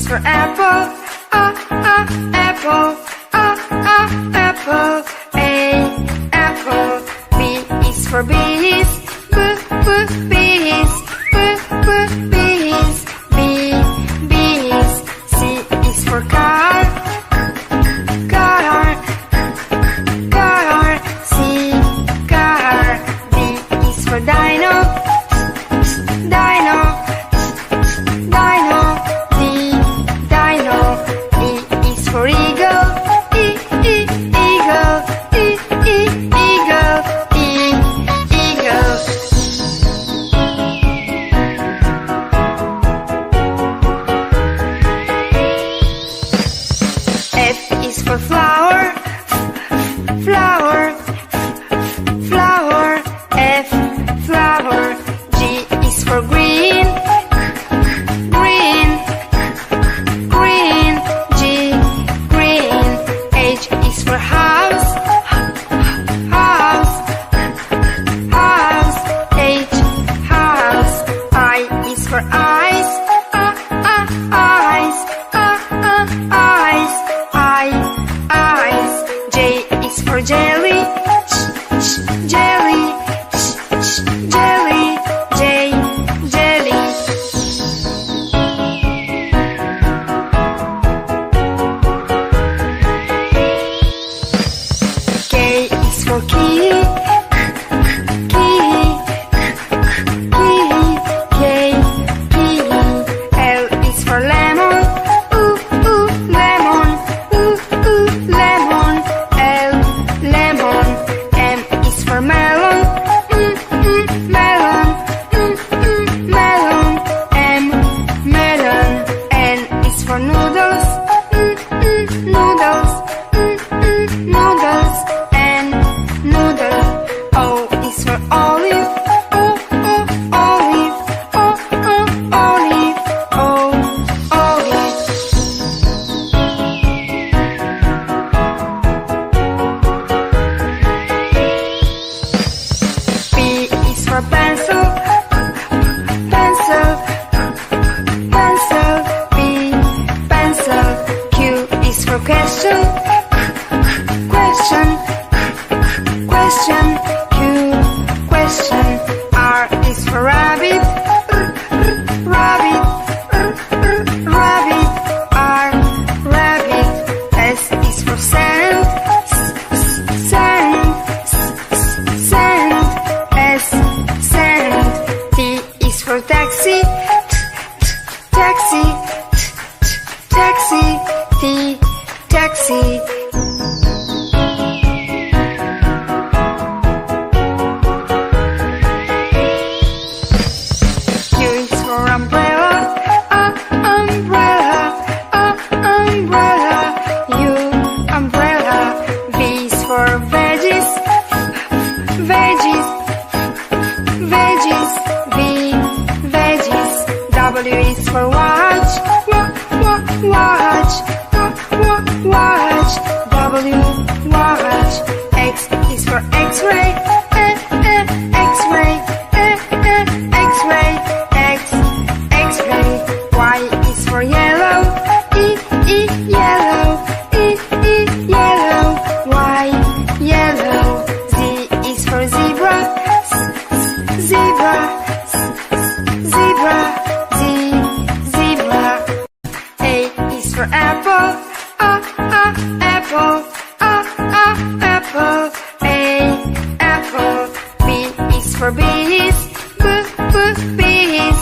is for apple, apple, apple. A, apple. B is for bees, bees, bees. B, bees. C is for car, car, car. C, car. D is for dino, dino, dino. D, dino. E is for eagle, eagle, eagle. E, eagle. F is for flower, flower, flower. F, flower. G is for green, green, green. G, green. H is for house, house, house. H, house. I is for eyes, eyes, eyes. I, eyes. J is for jelly, jelly, jelly. J, jelly. K is for key, key, key. K, key. L is for lemon, lemon, lemon. L, lemon. M is for melon, melon, melon. M, melon. N is for noodles, noodles, noodles. N, noodle. O is for olive, olive, olive. O, olive. P is for pencil, pencil, pencil. P, pencil. Q is for question, question, question. Q, question. R is for rabbit, rabbit, rabbit. R, rabbit. S is for sand, sand, sand. S, sand. T is for taxi, taxi, taxi. T, taxi. Q is for umbrella, umbrella, umbrella. U, umbrella. V is for veggies, veggies, veggies. V, veggies. W is for watch, watch, watch. W, watch. X is for x-ray, x-ray, x-ray. X, x-ray. Y is for yellow, yellow, yellow. Y, yellow. Z is for zebra, zebra, zebra. Z, zebra. A is for apple, apple, apple. A, apple. B is for bees, bees.